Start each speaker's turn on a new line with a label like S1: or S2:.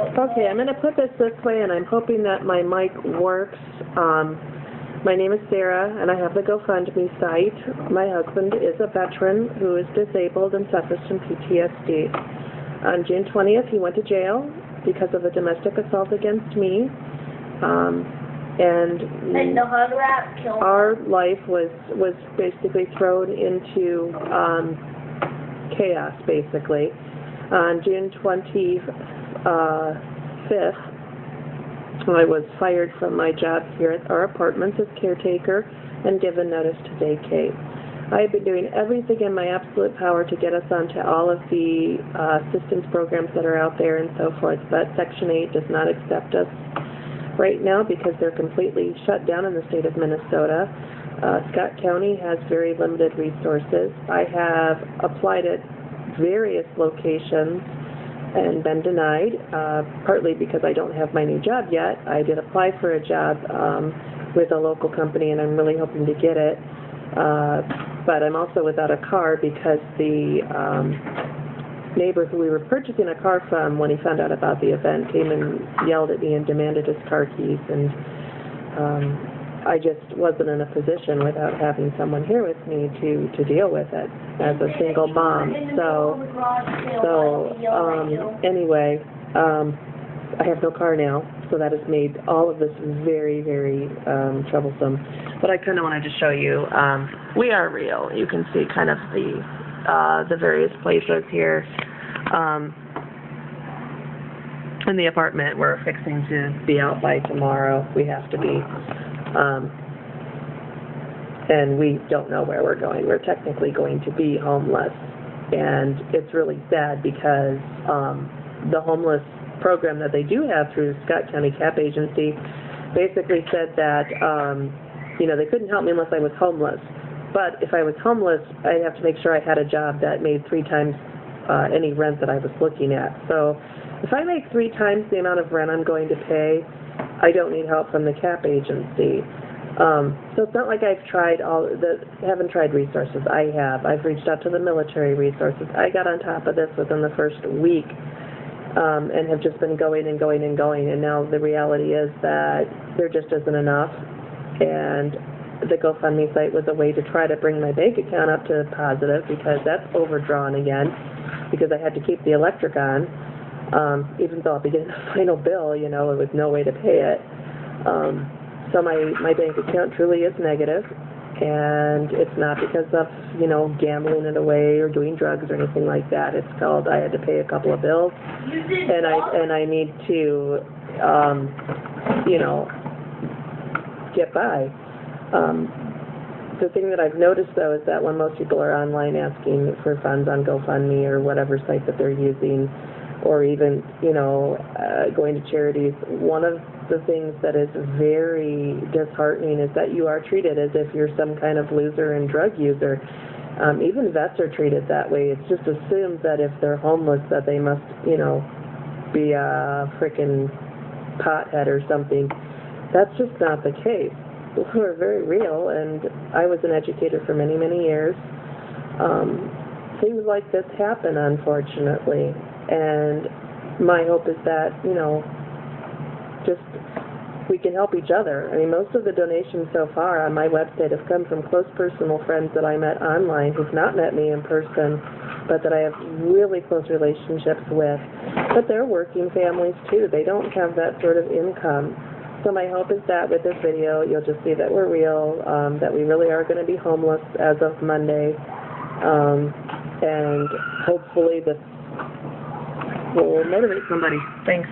S1: Okay, I'm going to put this way, and I'm hoping that my mic works. My name is Sarah, and I have the GoFundMe site. My husband is a veteran who is disabled and suffers from PTSD. On June 20th, he went to jail because of a domestic assault against me. And our life was basically thrown into chaos, basically. On June 25th, I was fired from my job here at our apartments as caretaker and given notice to vacate. I have been doing everything in my absolute power to get us onto all of the assistance programs that are out there and so forth, but Section 8 does not accept us right now because they're completely shut down in the state of Minnesota. Scott County has very limited resources. I have applied at various locations and been denied, partly because I don't have my new job yet. I did apply for a job with a local company, and I'm really hoping to get it. But I'm also without a car because the neighbor who we were purchasing a car from, when he found out about the event, came and yelled at me and demanded his car keys. And I just wasn't in a position without having someone here with me to deal with it as a single mom. Anyway, I have no car now, so that has made all of this very, very troublesome. But I kind of wanted to show you, we are real. You can see kind of the various places here. In the apartment, we're fixing to be out by tomorrow. We have to be. And we don't know where we're going. We're technically going to be homeless. And it's really sad because the homeless program that they do have through Scott County CAP agency basically said that, they couldn't help me unless I was homeless. But if I was homeless, I'd have to make sure I had a job that made 3 times any rent that I was looking at. So if I make 3 times the amount of rent I'm going to pay, I don't need help from the CAP agency. So it's not like I've tried haven't tried resources. I have. I've reached out to the military resources. I got on top of this within the first week and have just been going and going and going. And now the reality is that there just isn't enough. And the GoFundMe site was a way to try to bring my bank account up to positive because that's overdrawn again because I had to keep the electric on. Even though I'll be getting a final bill, with no way to pay it. So my bank account truly is negative, and it's not because of, gambling it away or doing drugs or anything like that. It's called I had to pay a couple of bills, and I need to, get by. The thing that I've noticed, though, is that when most people are online asking for funds on GoFundMe or whatever site that they're using, or even, going to charities, one of the things that is very disheartening is that you are treated as if you're some kind of loser and drug user. Even vets are treated that way. It's just assumed that if they're homeless that they must, be a frickin' pothead or something. That's just not the case. We're very real, and I was an educator for many, many years. Things like this happen, unfortunately. And my hope is that, we can help each other. I mean, most of the donations so far on my website have come from close personal friends that I met online who've not met me in person, but that I have really close relationships with. But they're working families, too. They don't have that sort of income. So my hope is that with this video, you'll just see that we're real, that we really are going to be homeless as of Monday, and hopefully this will motivate somebody. Thanks.